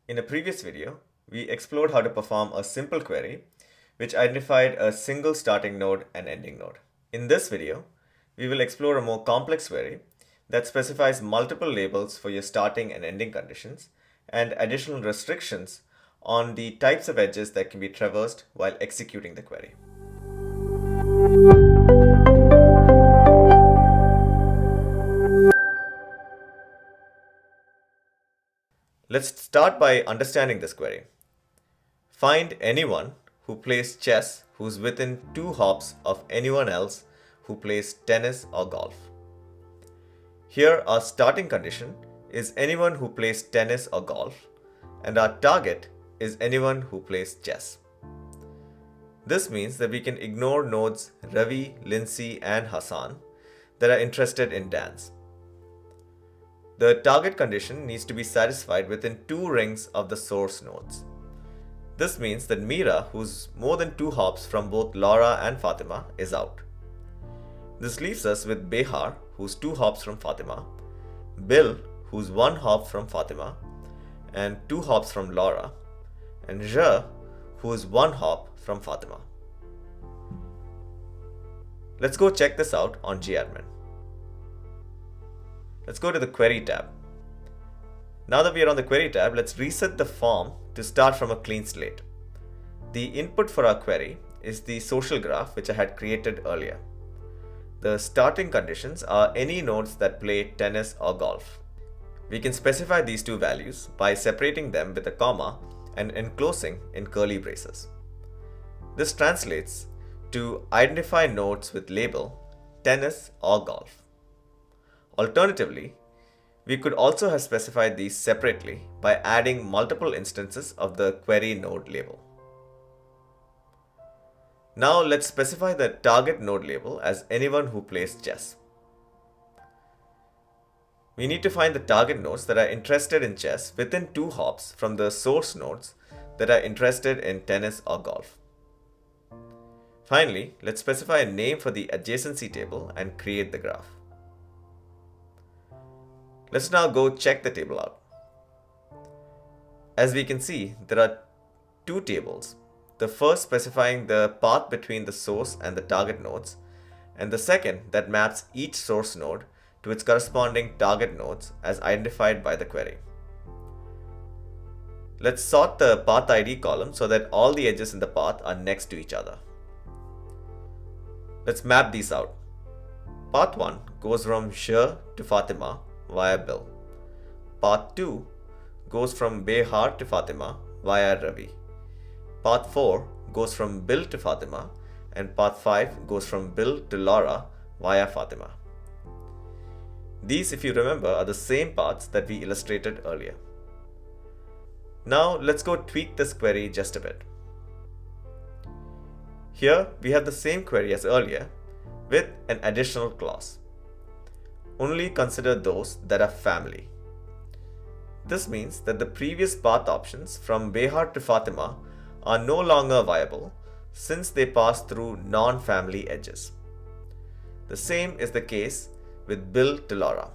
In a previous video, we explored how to perform a simple query which identified a single starting node and ending node. In this video, we will explore a more complex query that specifies multiple labels for your starting and ending conditions and additional restrictions on the types of edges that can be traversed while executing the query. Let's start by understanding this query. Find anyone who plays chess who's within 2 hops of anyone else who plays tennis or golf. Here our starting condition is anyone who plays tennis or golf, and our target is anyone who plays chess. This means that we can ignore nodes Ravi, Lindsay, and Hassan that are interested in dance. The target condition needs to be satisfied within 2 rings of the source nodes. This means that Meera, who's more than 2 hops from both Laura and Fatima, is out. This leaves us with Behar, who's 2 hops from Fatima, Bill, who's 1 hop from Fatima, and 2 hops from Laura, and Jha, who is 1 hop from Fatima. Let's go check this out on GAdmin. Let's go to the Query tab. Now that we are on the Query tab, let's reset the form to start from a clean slate. The input for our query is the social graph which I had created earlier. The starting conditions are any nodes that play tennis or golf. We can specify these 2 values by separating them with a comma and enclosing in curly braces. This translates to identify nodes with label tennis or golf. Alternatively, we could also have specified these separately by adding multiple instances of the query node label. Now let's specify the target node label as anyone who plays chess. We need to find the target nodes that are interested in chess within 2 hops from the source nodes that are interested in tennis or golf. Finally, let's specify a name for the adjacency table and create the graph. Let's now go check the table out. As we can see, there are 2 tables. The first specifying the path between the source and the target nodes, and the second that maps each source node to its corresponding target nodes as identified by the query. Let's sort the path ID column so that all the edges in the path are next to each other. Let's map these out. Path 1 goes from Jha to Fatima via Bill. Path 2 goes from Behar to Fatima via Ravi. Path 4 goes from Bill to Fatima, and Path 5 goes from Bill to Laura via Fatima. These, if you remember, are the same paths that we illustrated earlier. Now let's go tweak this query just a bit. Here we have the same query as earlier with an additional clause. Only consider those that are family. This means that the previous path options from Behar to Fatima are no longer viable since they pass through non-family edges. The same is the case with Bill to Laura.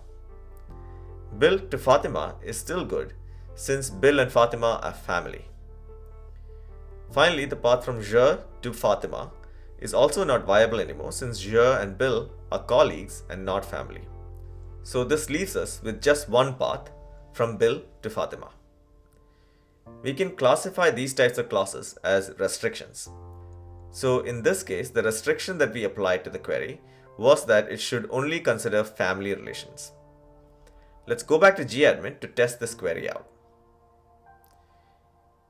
Bill to Fatima is still good since Bill and Fatima are family. Finally, the path from Jha to Fatima is also not viable anymore since Jha and Bill are colleagues and not family. So this leaves us with just 1 path from Bill to Fatima. We can classify these types of clauses as restrictions. So in this case, the restriction that we applied to the query was that it should only consider family relations. Let's go back to GAdmin to test this query out.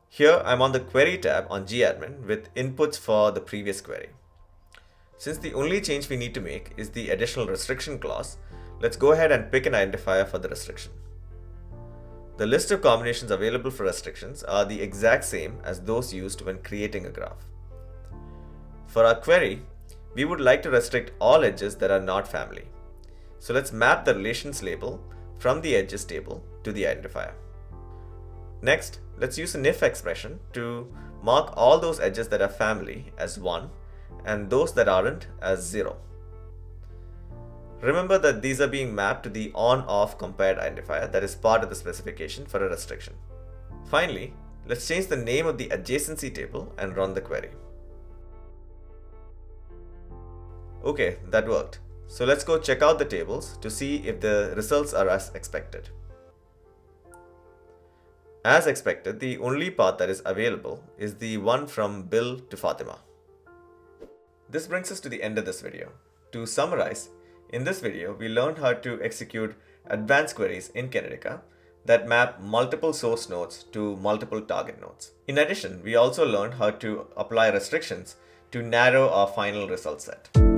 Here I'm on the Query tab on GAdmin with inputs for the previous query. Since the only change we need to make is the additional restriction clause, let's go ahead and pick an identifier for the restriction. The list of combinations available for restrictions are the exact same as those used when creating a graph. For our query, we would like to restrict all edges that are not family. So let's map the relations label from the edges table to the identifier. Next, let's use an if expression to mark all those edges that are family as 1 and those that aren't as 0. Remember that these are being mapped to the on-off compared identifier that is part of the specification for a restriction. Finally, let's change the name of the adjacency table and run the query. Okay, that worked. So let's go check out the tables to see if the results are as expected. As expected, the only path that is available is the one from Bill to Fatima. This brings us to the end of this video. To summarize, in this video, we learned how to execute advanced queries in Kinetica that map multiple source nodes to multiple target nodes. In addition, we also learned how to apply restrictions to narrow our final result set.